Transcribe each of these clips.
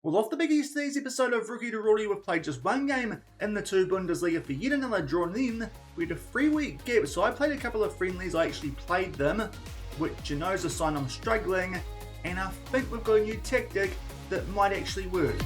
Well, off the back of yesterday's episode of Rookie to Rorty, we've played just one game in the 2 Bundesliga for yet another draw, and then we had a 3-week gap, so I played a couple of friendlies. I actually played them, which you know is a sign I'm struggling, and I think we've got a new tactic that might actually work.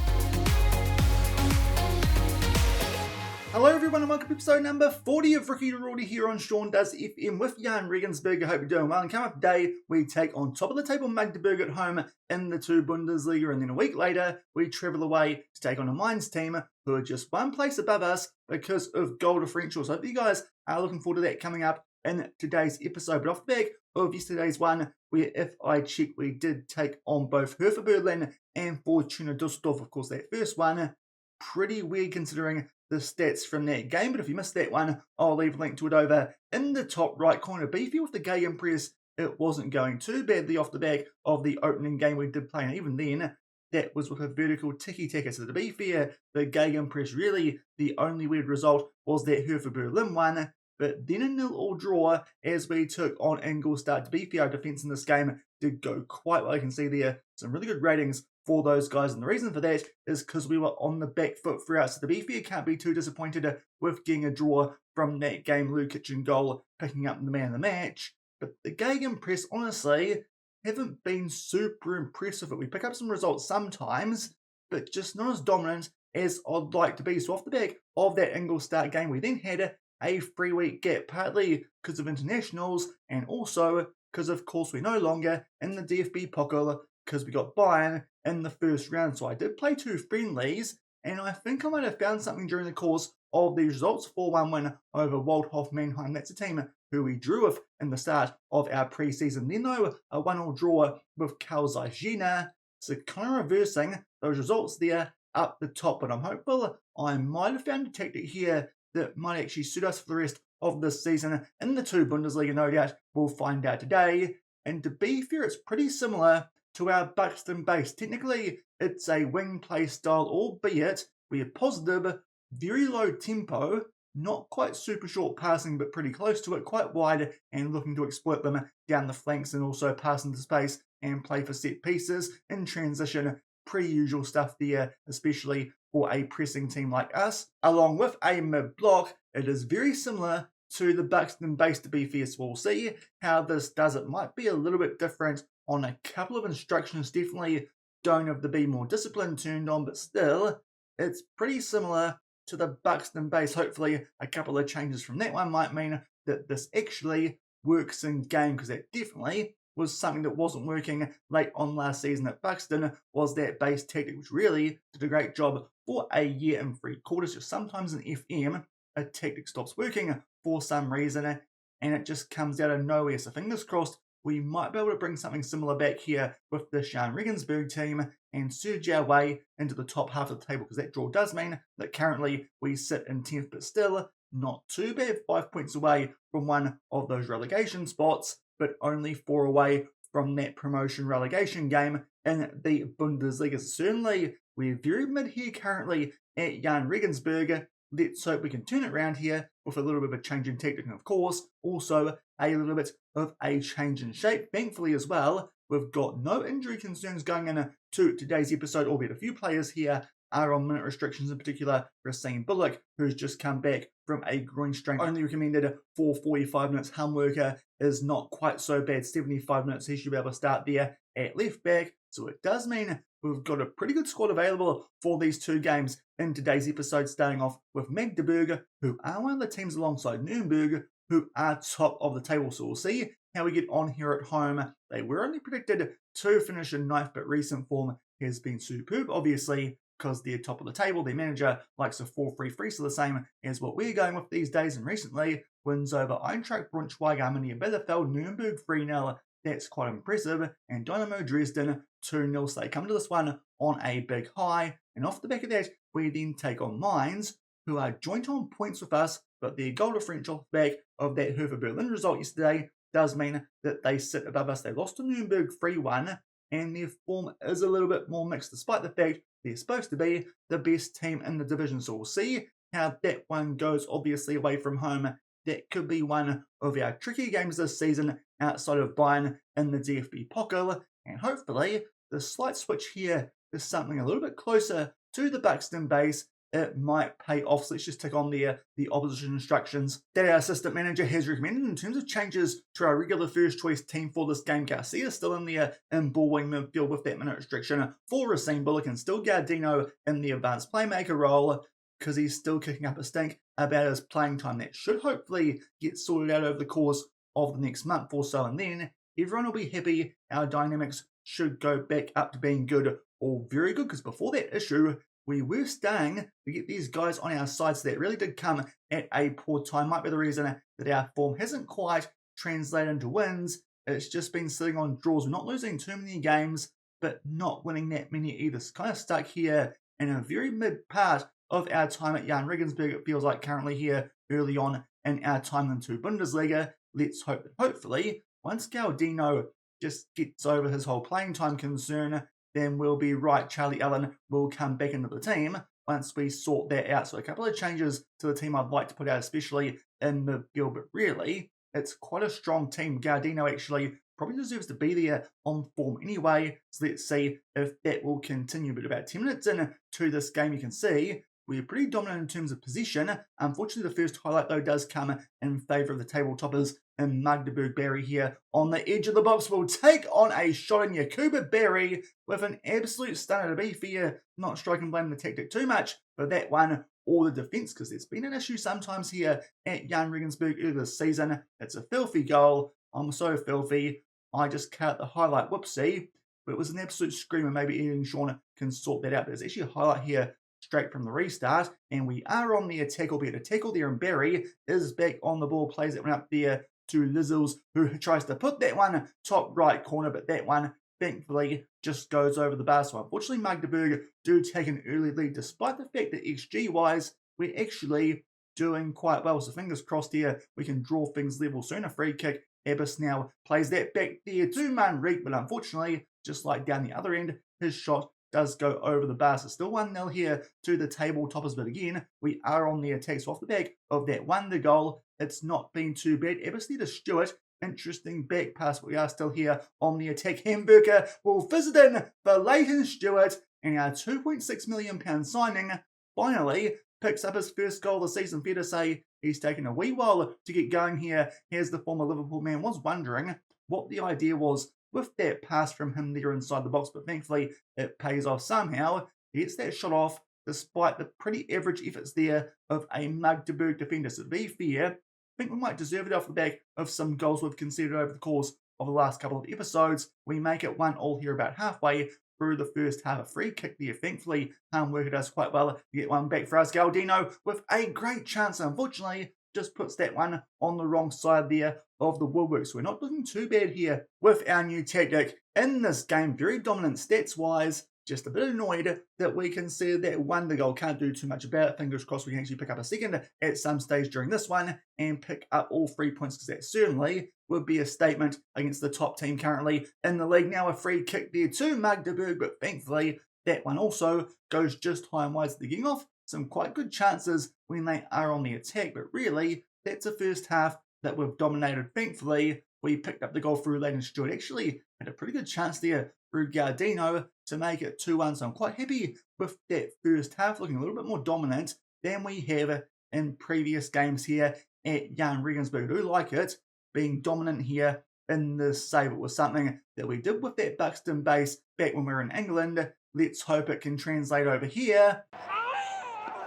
Hello everyone and welcome to episode number 40 of Rookie to Rorty here on Shaun Does FM with Jahn Regensburg. I hope you're doing well. And coming up today, we take on top of the table Magdeburg at home in the 2 Bundesliga, and then a week later, we travel away to take on a Mainz team who are just one place above us because of goal differentials. So I hope you guys are looking forward to that coming up in today's episode. But off the back of yesterday's one, where if I check, we did take on both Hertha Berlin and Fortuna Düsseldorf. Of course, that first one, pretty weird considering the stats from that game, but if you missed that one, I'll leave a link to it over in the top right corner. Be fair with the Gegenpress, it wasn't going too badly off the back of the opening game we did play, and even then, that was with a vertical tiki-taka. So to be fair, the Gegenpress, really the only weird result was that Hertha Berlin one, but then a 0-0 draw as we took on Ingolstadt. To be fair, our defence in this game did go quite well. You can see there some really good ratings for those guys, and the reason for that is because we were on the back foot throughout. So to be fair, can't be too disappointed with getting a draw from that game. Lukic and goal picking up the man of the match, but the Gegenpress honestly haven't been super impressive. We pick up some results sometimes, but just not as dominant as I'd like to be. So off the back of that Ingolstadt game, we then had a 3-week gap, partly because of internationals and also because of course we're no longer in the DFB Pokal because we got Bayern in the first round. So I did play 2 friendlies, and I think I might have found something during the course of these results. 4-1 win over Waldhof Mannheim. That's a team who we drew with in the start of our pre-season. Then though, a 1-0 draw with Carl Zeiss Jena. So kind of reversing those results there up the top, but I'm hopeful I might have found a tactic here that might actually suit us for the rest of this season in the 2 Bundesliga, no doubt. We'll find out today. And to be fair, it's pretty similar to our Buxton base. Technically, it's a wing play style, albeit we are positive, very low tempo, not quite super short passing, but pretty close to it, quite wide, and looking to exploit them down the flanks and also pass into space and play for set pieces in transition. Pretty usual stuff there, especially for a pressing team like us. Along with a mid-block, it is very similar to the Buxton base, to be fair, so we'll see how this does. It might be a little bit different on a couple of instructions. Definitely don't have to be more disciplined turned on, but still, it's pretty similar to the Buxton base. Hopefully, a couple of changes from that one might mean that this actually works in game, because that definitely was something that wasn't working late on last season at Buxton, was that base tactic, which really did a great job for a year and 3 quarters. Just sometimes in FM, a tactic stops working for some reason, and it just comes out of nowhere. So fingers crossed, we might be able to bring something similar back here with the Jahn Regensburg team and surge our way into the top half of the table, because that draw does mean that currently we sit in 10th, but still not too bad, 5 points away from one of those relegation spots, but only 4 away from that promotion relegation game in the Bundesliga. Certainly, we're very mid here currently at Jahn Regensburg. Let's hope we can turn it around here with a little bit of a change in tactic, and of course, also a little bit of a change in shape. Thankfully as well, we've got no injury concerns going into today's episode, albeit a few players here are on minute restrictions, in particular Ryzen Bullock, who's just come back from a groin strain. Only recommended for 45 minutes. Hamworker is not quite so bad, 75 minutes. He should be able to start there at left back. So it does mean we've got a pretty good squad available for these 2 games in today's episode, starting off with Magdeburg, who are one of the teams alongside Nuremberg, who are top of the table. So we'll see how we get on here at home. They were only predicted to finish in 9th, but recent form has been superb, obviously, because they're top of the table. Their manager likes a 4-3-3, so the same as what we're going with these days. And recently, wins over Eintracht Braunschweig, Arminia Bielefeld, Nuremberg 3-0. That's quite impressive. And Dynamo Dresden 2-0. So they come to this one on a big high. And off the back of that, we then take on Mainz, who are joint on points with us, but their goal differential off the back of that Hertha Berlin result yesterday does mean that they sit above us. They lost to Nuremberg 3-1, and their form is a little bit more mixed, despite the fact they're supposed to be the best team in the division. So we'll see how that one goes, obviously away from home. That could be one of our tricky games this season outside of Bayern in the DFB Pokal, and hopefully the slight switch here is something a little bit closer to the Buxton base, it might pay off. So let's just tick on the opposition instructions that our assistant manager has recommended in terms of changes to our regular first choice team for this game. Garcia still in the in ball wing midfield with that minute restriction for Ryzen Bullock, and still Gardino in the advanced playmaker role because he's still kicking up a stink about his playing time. That should hopefully get sorted out over the course of the next month or so, and then everyone will be happy. Our dynamics should go back up to being good or very good, because before that issue, we were starting to get these guys on our side, so that really did come at a poor time. Might be the reason that our form hasn't quite translated into wins. It's just been sitting on draws. We're not losing too many games, but not winning that many either. It's kind of stuck here in a very mid part of our time at Jahn Regensburg. It feels like currently here early on in our time in the Bundesliga. Let's hope that hopefully once Galdino just gets over his whole playing time concern, then we'll be right. Charlie Allen will come back into the team once we sort that out. So a couple of changes to the team I'd like to put out, especially in midfield, but really, it's quite a strong team. Gardino actually probably deserves to be there on form anyway. So let's see if that will continue. But about 10 minutes into this game, you can see we're pretty dominant in terms of possession. Unfortunately, the first highlight, though, does come in favour of the table toppers in Magdeburg. Barry here on the edge of the box will take on a shot in Yakuba Barry with an absolute stunner. To be fair, not striking blame the tactic too much for that one or the defence, because there's been an issue sometimes here at Jahn Regensburg earlier this season. It's a filthy goal. I'm so filthy. I just cut the highlight. Whoopsie. But it was an absolute screamer. Maybe Ian and Shaun can sort that out. But there's actually a highlight here straight from the restart, and we are on the attack, albeit a tackle there, and Barry is back on the ball, plays it one up there to Lizzles, who tries to put that one top right corner, but that one thankfully just goes over the bar. So unfortunately Magdeburg do take an early lead, despite the fact that XG wise we're actually doing quite well. So fingers crossed here we can draw things level soon. A free kick, Abbas now plays that back there to Manrique, but unfortunately, just like down the other end, his shot does go over the bar. So still 1-0 here to the table toppers, but again, we are on the attack. So off the back of that wonder goal, it's not been too bad. Ebersley to Stewart, interesting back pass, but we are still here on the attack. Hamburger will visit in for Leighton Stewart, and our £2.6 million signing finally picks up his first goal of the season. Fair to say he's taken a wee while to get going here. Here's the former Liverpool man. Was wondering what the idea was with that pass from him there inside the box, but thankfully it pays off somehow. He gets that shot off despite the pretty average efforts there of a Magdeburg defender. So to be fair, I think we might deserve it off the back of some goals we've conceded over the course of the last couple of episodes. We make it 1-1 here about halfway through the first half. A free kick there, thankfully, worked us quite well to get one back for us. Galdino with a great chance, unfortunately, just puts that one on the wrong side there of the woodwork. So we're not looking too bad here with our new tactic in this game. Very dominant stats-wise. Just a bit annoyed that we consider that wonder goal. Can't do too much about it. Fingers crossed we can actually pick up a second at some stage during this one and pick up all 3 points, because that certainly would be a statement against the top team currently in the league. Now a free kick there to Magdeburg, but thankfully that one also goes just high and wide. So they're getting off some quite good chances when they are on the attack, but really that's a first half that we've dominated. Thankfully, we picked up the goal through Leighton Stewart. Actually had a pretty good chance there through Gardino to make it 2-1. So I'm quite happy with that first half, looking a little bit more dominant than we have in previous games here at Jahn Regensburg. I do like it being dominant here in this save. It was something that we did with that Buxton base back when we were in England. Let's hope it can translate over here.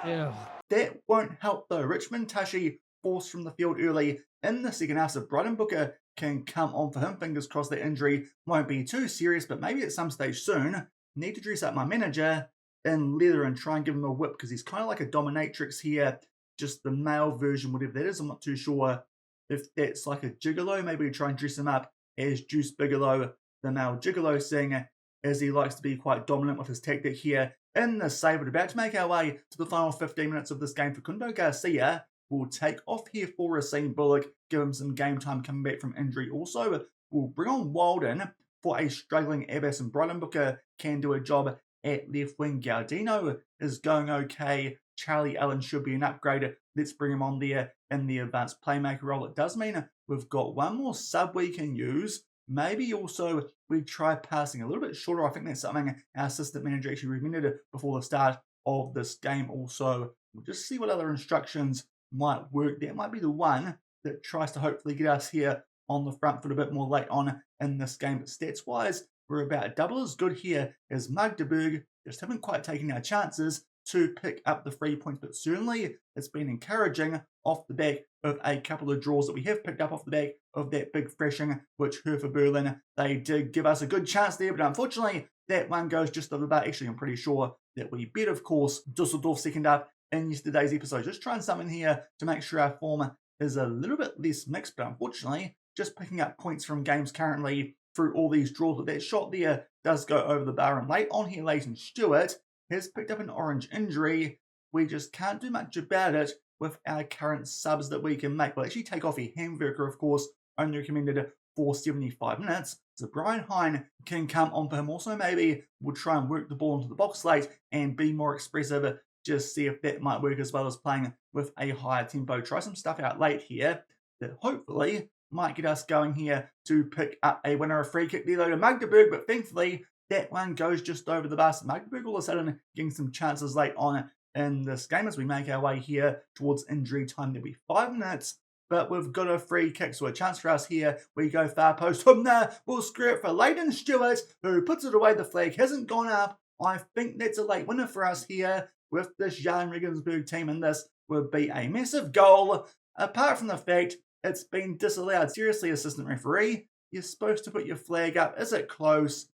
Yeah. That won't help though. Richmond Tashi forced from the field early in the second half, so Brighton Booker can come on for him. Fingers crossed that injury won't be too serious, but maybe at some stage soon. Need to dress up my manager in leather and try and give him a whip, because he's kind of like a dominatrix here, just the male version, whatever that is. I'm not too sure if that's like a gigolo. Maybe we try and dress him up as Juice Bigelow, the male gigolo singer, as he likes to be quite dominant with his tactic here in the save. We're about to make our way to the final 15 minutes of this game. Facundo Garcia will take off here for Ryzen Bullock, give him some game time coming back from injury. Also, we'll bring on Walden for a struggling Abbas, and Brighton Booker can do a job at left wing. Gardino is going okay. Charlie Allen should be an upgrade. Let's bring him on there in the advanced playmaker role. It does mean we've got one more sub we can use maybe also we try passing a little bit shorter. I think that's something our assistant manager actually recommended before the start of this game. Also, we'll just see what other instructions might work. That might be the one that tries to hopefully get us here on the front foot a bit more late on in this game. But stats-wise, we're about double as good here as Magdeburg. Just haven't quite taken our chances to pick up the 3 points, but certainly it's been encouraging off the back of a couple of draws that we have picked up off the back of that big thrashing, which Hertha Berlin, they did give us a good chance there, but unfortunately that one goes just over the bar. Actually, I'm pretty sure that we bet, of course, Dusseldorf second up in yesterday's episode. Just trying something here to make sure our form is a little bit less mixed, but unfortunately, just picking up points from games currently through all these draws. But that shot there does go over the bar, and late on here, Leighton Stewart has picked up an orange injury. We just can't do much about it with our current subs that we can make. We'll actually take off a Hamburger, of course, only recommended for 75 minutes. So Brian Hine can come on for him. Also, maybe we'll try and work the ball into the box late and be more expressive. Just see if that might work, as well as playing with a higher tempo. Try some stuff out late here that hopefully might get us going here to pick up a winner. A free kick there though to Magdeburg, but thankfully that one goes just over the bar. So Magdeburg all of a sudden getting some chances late on in this game as we make our way here towards injury time. There'll be 5 minutes, but we've got a free kick, so a chance for us here. We go far post. We'll screw it for Leighton Stewart, who puts it away. The flag hasn't gone up. I think that's a late winner for us here with this Jahn Regensburg team, and this would be a massive goal. Apart from the fact it's been disallowed. Seriously, assistant referee, you're supposed to put your flag up. Is it close?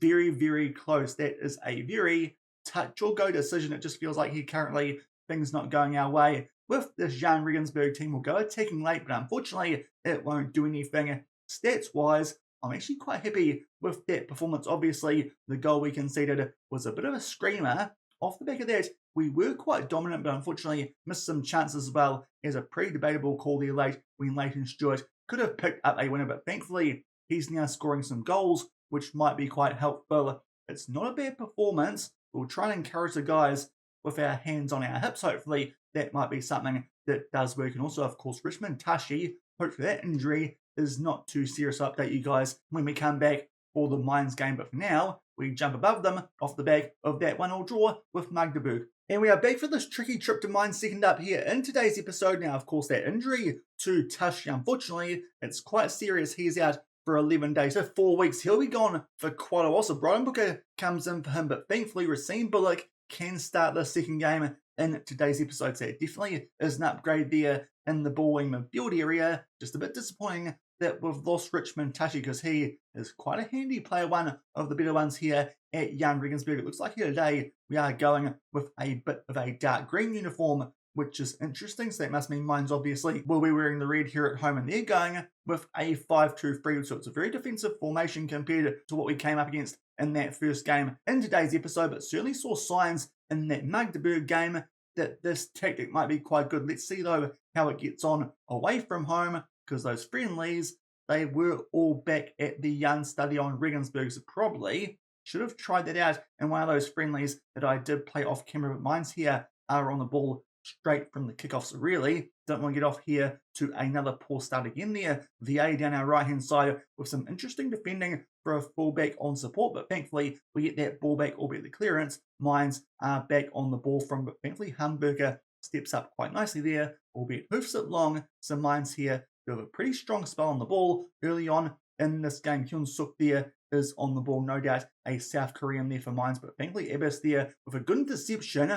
Very, very close. That is a very touch or go decision. It just feels like here currently things not going our way. With this Jahn Regensburg team, we'll go attacking late, but unfortunately it won't do anything. Stats-wise, I'm actually quite happy with that performance. Obviously, the goal we conceded was a bit of a screamer. Off the back of that, we were quite dominant, but unfortunately missed some chances as well, as a pretty debatable call there late when Leighton Stewart could have picked up a winner, but thankfully he's now scoring some goals, which might be quite helpful. It's not a bad performance. We'll try and encourage the guys with our hands on our hips. Hopefully that might be something that does work. And also, of course, Richmond Tashi, hopefully that injury is not too serious. I'll update you guys when we come back for the Mainz game. But for now, we jump above them off the back of that 1-1 draw with Magdeburg. And we are back for this tricky trip to Mainz second up here in today's episode. Now, of course, that injury to Tashi, unfortunately, it's quite serious. He's out for 11 days, so 4 weeks. He'll be gone for quite a while. So Brian Booker comes in for him, but thankfully Racine Bullock can start the second game in today's episode. So it definitely is an upgrade there in the ball midfield area. Just a bit disappointing that we've lost Richmond Tashi, because he is quite a handy player, one of the better ones here at Jahn Regensburg. It looks like here today we are going with a bit of a dark green uniform, which is interesting. So that must mean Mainz obviously will be wearing the red here at home, and they're going with a 5-2-3. So it's a very defensive formation compared to what we came up against in that first game in today's episode, but certainly saw signs in that Magdeburg game that this tactic might be quite good. Let's see though how it gets on away from home, because those friendlies, they were all back at the Jahn Stadion Regensburg, so probably should have tried that out in one of those friendlies that I did play off camera. But Mainz here are on the ball straight from the kickoff, so really don't want to get off here to another poor start again there. VA down our right hand side with some interesting defending for a fullback on support, but thankfully we get that ball back, albeit the clearance. Mainz are back on the ball from, but thankfully Hamburger steps up quite nicely there, albeit hoofs it long. So Mainz here do have a pretty strong spell on the ball early on in this game. Hyun Suk there is on the ball, no doubt a South Korean there for Mainz, but thankfully Abbas there with a good interception.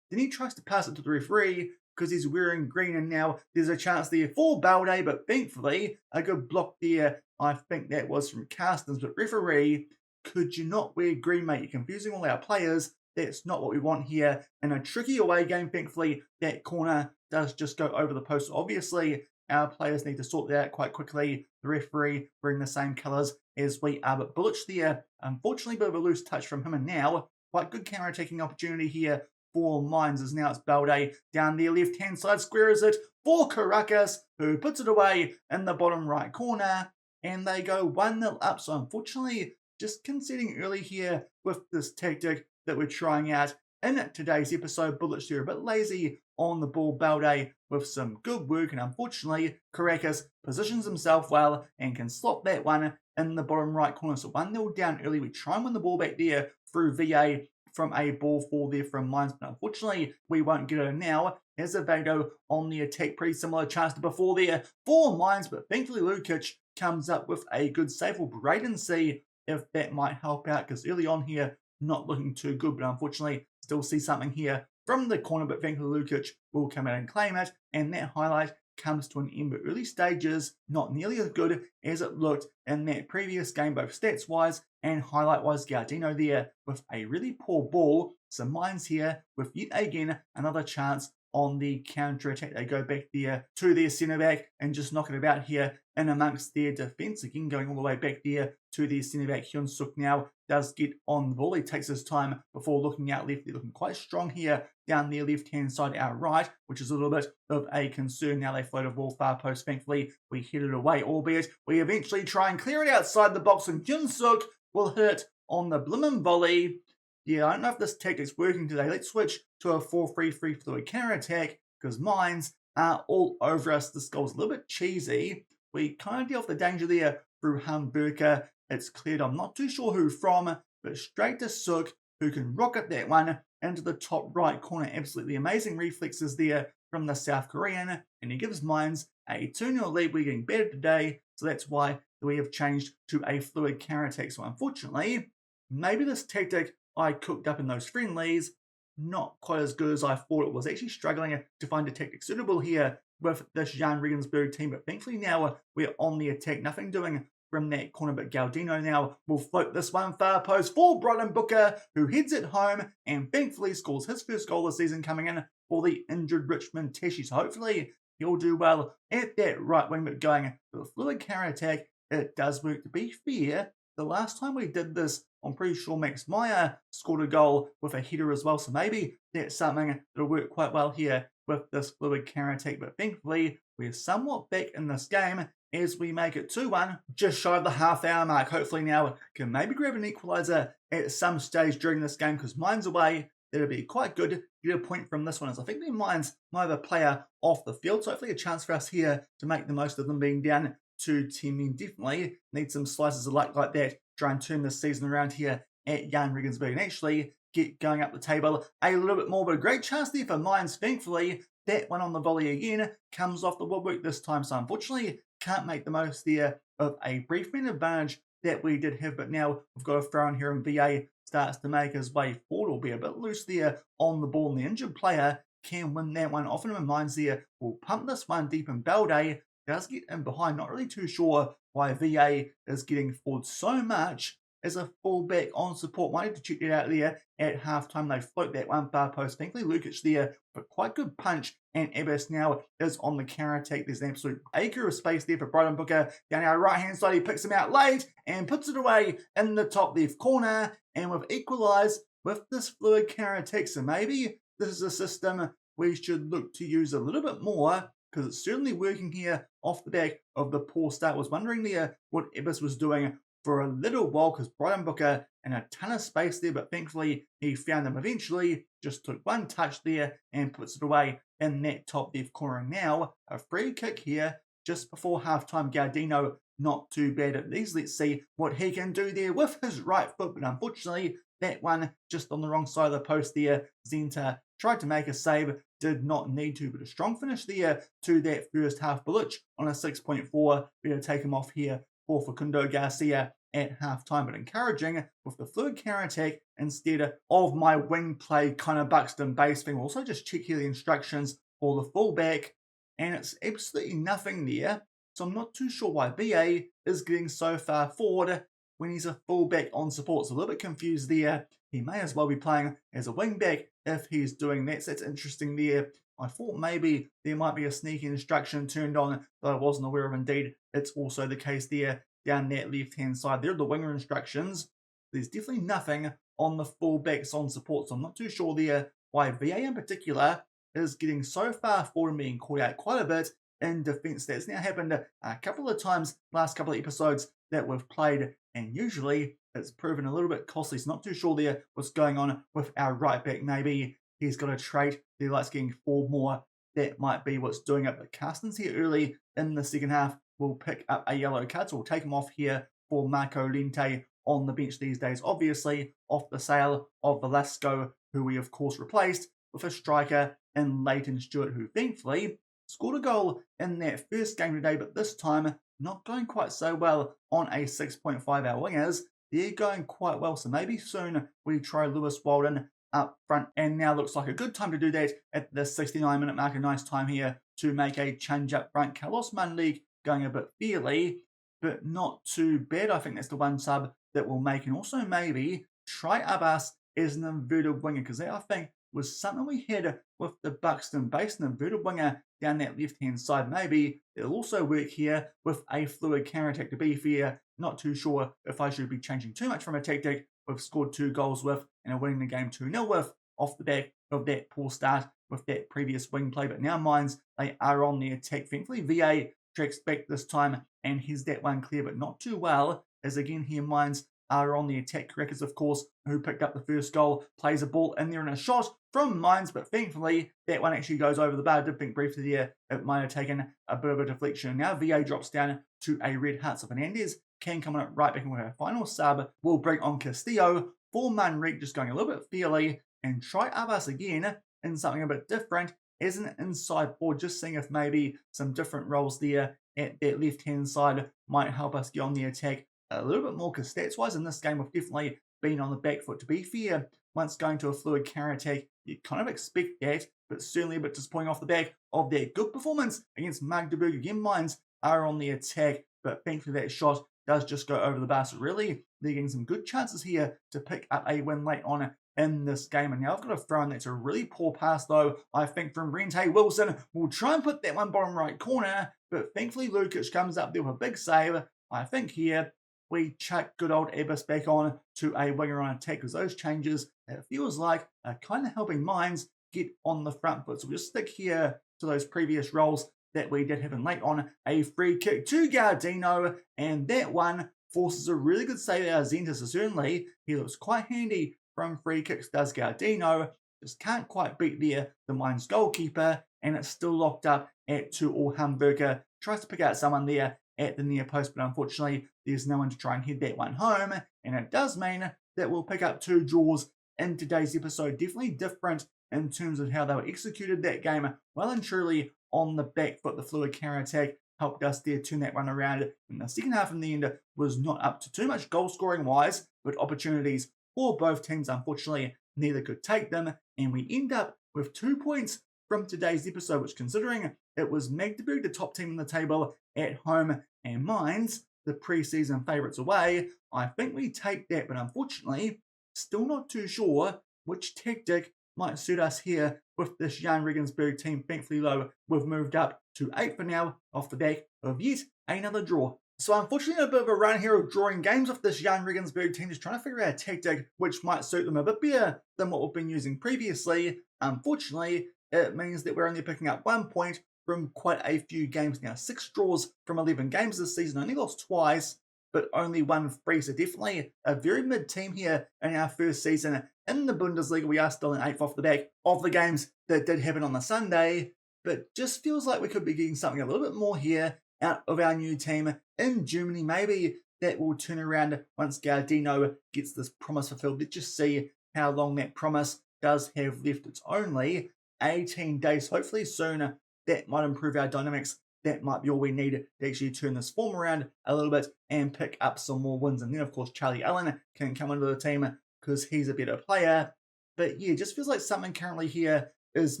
Then he tries to pass it to the referee because he's wearing green, and now there's a chance there for Balde, but thankfully a good block there. I think that was from Carstens, but referee, could you not wear green, mate? You're confusing all our players. That's not what we want here in a tricky away game. Thankfully, that corner does just go over the post. Obviously, our players need to sort that out quite quickly. The referee wearing the same colours as we are, but Bullock there, unfortunately, a bit of a loose touch from him, and now quite good counter-attacking opportunity here for Mainz, as now it's Balde down the left-hand side, squares it for Caracas, who puts it away in the bottom right corner, and they go 1-0 up. So unfortunately, just conceding early here with this tactic that we're trying out In today's episode, Bullets are a bit lazy on the ball Balde with some good work, and unfortunately, Caracas positions himself well and can slot that one in the bottom right corner. So 1-0 down early. We try and win the ball back there through VA from a ball for there from Mainz, but unfortunately, we won't get it now. As Avado on the attack, pretty similar chance to before there for Mainz, but thankfully Lukic comes up with a good save. We'll wait and see if that might help out, because early on here, not looking too good, but unfortunately, still see something here from the corner, but thankfully Lukic will come out and claim it, and that highlight comes to an end. But early stages, not nearly as good as it looked in that previous game, both stats-wise and highlight-wise. Gardino there with a really poor ball. Some Mainz here with yet again another chance on the counter-attack. They go back there to their centre-back and just knock it about here in amongst their defence. Again, going all the way back there to their centre-back. Hyun Suk now does get on the ball. He takes his time before looking out left. They're looking quite strong here down their left-hand side, our right, which is a little bit of a concern. Now they float a ball far post. Thankfully, we hit it away, albeit we eventually try and clear it outside the box, and Hyun Suk will hit it on the blimmin' volley. Yeah, I don't know if this tactic's working today. Let's switch to a 4-3-3 fluid counter-attack, because Mainz are all over us. This goal's a little bit cheesy. We kind of deal with the danger there through Hamburger. It's cleared, I'm not too sure who from, but straight to Suk, who can rocket that one into the top right corner. Absolutely amazing reflexes there from the South Korean, and he gives Mainz a 2-0 lead. We're getting better today, so that's why we have changed to a fluid counter-attack. So unfortunately, maybe this tactic I cooked up in those friendlies, not quite as good as I thought it was. Actually struggling to find a tactic suitable here with this Jahn Regensburg team, but thankfully now we're on the attack. Nothing doing from that corner, but Galdino now will float this one far post for Brighton Booker, who heads it home and thankfully scores his first goal this season, coming in for the injured Richmond Teshi. So hopefully he'll do well at that right wing, but going for the fluid counter-attack, it does work. To be fair, the last time we did this, I'm pretty sure Max Meyer scored a goal with a header as well, so maybe that's something that'll work quite well here with this fluid counter-attack. But thankfully, we're somewhat back in this game as we make it 2-1, just shy of the half-hour mark. Hopefully now can maybe grab an equaliser at some stage during this game, because Mainz away, that'll be quite good to get a point from this one, as I think the Mainz might have a player off the field, so hopefully a chance for us here to make the most of them being down to 10 men. Definitely need some slices of luck like that, try and turn this season around here at Jahn Regensburg and actually get going up the table a little bit more. But a great chance there for Mainz. Thankfully, that one on the volley again comes off the woodwork this time, so unfortunately can't make the most there of a brief man advantage that we did have. But now we've got a throw in here, and VA starts to make his way forward. Will be a bit loose there on the ball, and the injured player can win that one. Often in Mainz there will pump this one deep, and Balde does get in behind. Not really too sure why VA is getting forward so much as a fullback on support. Might need to check it out there at halftime. They float that one far post. Thankfully, Lukic there, but quite good punch. And Abbas now is on the counter-attack. There's an absolute acre of space there for Brighton Booker. Down our right-hand side, he picks him out late and puts it away in the top left corner. And we've equalised with this fluid counter-attack. So maybe this is a system we should look to use a little bit more, because it's certainly working here off the back of the poor start. Was wondering there what Abbas was doing for a little while, because Brighton Booker in a ton of space there, but thankfully he found them eventually. Just took one touch there and puts it away in that top left corner. Now a free kick here just before halftime. Gardino not too bad at these. Let's see what he can do there with his right foot, but unfortunately that one just on the wrong side of the post there. Zenta tried to make a save, did not need to, but a strong finish there to that first half. Bullich on a 6.4, better take him off here for Facundo Garcia at halftime, but encouraging with the fluid counter-attack instead of my wing play kind of Buxton base thing. We'll also just check here the instructions for the fullback, and it's absolutely nothing there, so I'm not too sure why BA is getting so far forward when he's a fullback on support. So a little bit confused there. He may as well be playing as a wingback if he's doing that, so that's interesting there. I thought maybe there might be a sneaky instruction turned on that I wasn't aware of. Indeed, it's also the case there down that left-hand side. There are the winger instructions. There's definitely nothing on the fullbacks on support, so I'm not too sure there why VA in particular is getting so far forward and being caught out quite a bit in defence. That's now happened a couple of times last couple of episodes that we've played, and usually it's proven a little bit costly. So not too sure there what's going on with our right back. Maybe he's got a trait that he likes getting forward more. That might be what's doing it. But Carsten's here early in the second half will pick up a yellow card, so we'll take him off here for Marco Lente on the bench these days. Obviously, off the sale of Velasco, who we of course replaced with a striker in Leighton Stewart, who thankfully scored a goal in that first game today, but this time not going quite so well on a 6.5. Our wingers, they're going quite well, so maybe soon we try Lewis Walden up front, and now looks like a good time to do that at the 69-minute mark. A nice time here to make a change up front. Carlos Manlig going a bit fairly, but not too bad. I think that's the one sub that we'll make, and also maybe try Abbas as an inverted winger, because that I think was something we had with the Buxton base, an inverted winger down that left-hand side. Maybe it'll also work here with a fluid counter-attack. To be fair, not too sure if I should be changing too much from a tactic we've scored 2 goals with and are winning the game 2-0 with off the back of that poor start with that previous wing play. But now Mainz, they are on the attack. Thankfully, VA tracks back this time and he's that one clear, but not too well, as again here Mainz are on the attack. Crackers, of course, who picked up the first goal, plays a ball in there and a shot from Mainz, but thankfully that one actually goes over the bar. I did think briefly there it might have taken a bit of a deflection. Now VA drops down to a red hut, so Fernandez can come on right back, and with her final sub will bring on Castillo for Manrique, just going a little bit fairly, and try Abbas again in something a bit different as an inside forward, just seeing if maybe some different roles there at that left-hand side might help us get on the attack a little bit more, because stats-wise in this game we've definitely been on the back foot. To be fair, once going to a fluid counter-attack, you kind of expect that, but certainly a bit disappointing off the back of their good performance against Magdeburg. Again, Mainz are on the attack, but thankfully that shot does just go over the bar. So really, they're getting some good chances here to pick up a win late on in this game. And now I've got a throw in that's a really poor pass, though, I think, from Rente Wilson. We'll try and put that one bottom right corner, but thankfully Lukic comes up there with a big save. I think here we chuck good old Abbas back on to a winger on attack, because those changes, it feels like, are kind of helping Mainz get on the front foot. So we'll just stick here to those previous roles that we did have in late on. A free kick to Gardino, and that one forces a really good save out of Zentis. So certainly he looks quite handy from free kicks, does Gardino. Just can't quite beat there the Mainz goalkeeper, and it's still locked up at 2-2. Hamburger tries to pick out someone there at the near post, but unfortunately there's no one to try and head that one home, and it does mean that we'll pick up 2 draws in today's episode. Definitely different in terms of how they were executed that game, well and truly on the back foot. The fluid counter-attack helped us there turn that one around, and the second half in the end was not up to too much goal scoring wise, but opportunities for both teams. Unfortunately, neither could take them, and we end up with 2 points from today's episode, which, considering it was Magdeburg, the top team on the table at home, and Mainz, the pre-season favourites away, I think we take that. But unfortunately, still not too sure which tactic might suit us here with this Jahn Regensburg team. Thankfully, though, we've moved up to 8 for now off the back of yet another draw. So unfortunately, a bit of a run here of drawing games with this Jahn Regensburg team, just trying to figure out a tactic which might suit them a bit better than what we've been using previously. Unfortunately, it means that we're only picking up 1 point from quite a few games now. 6 draws from 11 games this season, only lost twice, but only 1 free. So definitely a very mid team here in our first season in the Bundesliga. We are still in 8th off the back of the games that did happen on the Sunday, but just feels like we could be getting something a little bit more here out of our new team in Germany. Maybe that will turn around once Gardino gets this promise fulfilled. Let's just see how long that promise does have left. It's only 18 days. Hopefully soon that might improve our dynamics. That might be all we need to actually turn this form around a little bit and pick up some more wins. And then, of course, Charlie Allen can come into the team because he's a better player. But yeah, just feels like something currently here is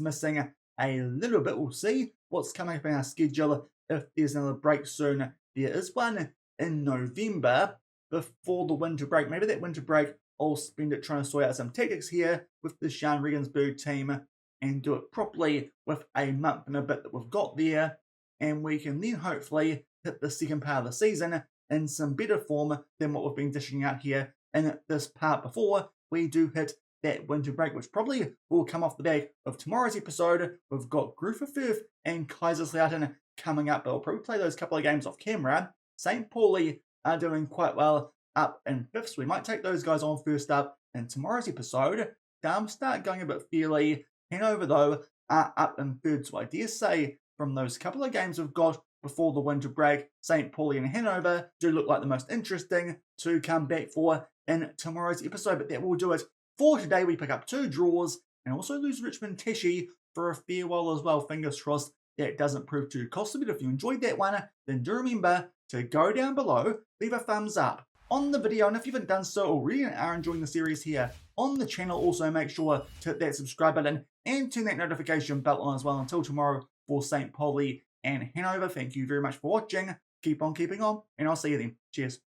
missing a little bit. We'll see what's coming up in our schedule. If there's another break soon, there is one in November before the winter break. Maybe that winter break I'll spend it trying to sort out some tactics here with the Jahn Regensburg team and do it properly with a month and a bit that we've got there. And we can then hopefully hit the second part of the season in some better form than what we've been dishing out here in this part before we do hit that winter break, which probably will come off the back of tomorrow's episode. We've got Grufer Firth and Kaiserslautern coming up. I'll probably play those couple of games off camera. St. Pauli are doing quite well up in 5th, so we might take those guys on first up in tomorrow's episode. Darmstadt going a bit fairly. Hanover, though, are up in 3rd, so I dare say from those couple of games we've got before the winter break, St. Pauli and Hanover do look like the most interesting to come back for in tomorrow's episode, but that will do it for today. We pick up 2 draws and also lose Richmond Teshi for a farewell as well. Fingers crossed that doesn't prove too costly, but if you enjoyed that one, then do remember to go down below, leave a thumbs up on the video, and if you haven't done so already and are enjoying the series here on the channel, also make sure to hit that subscribe button and turn that notification bell on as well. Until tomorrow for St. Pauli and Hanover, thank you very much for watching. Keep on keeping on, and I'll see you then. Cheers.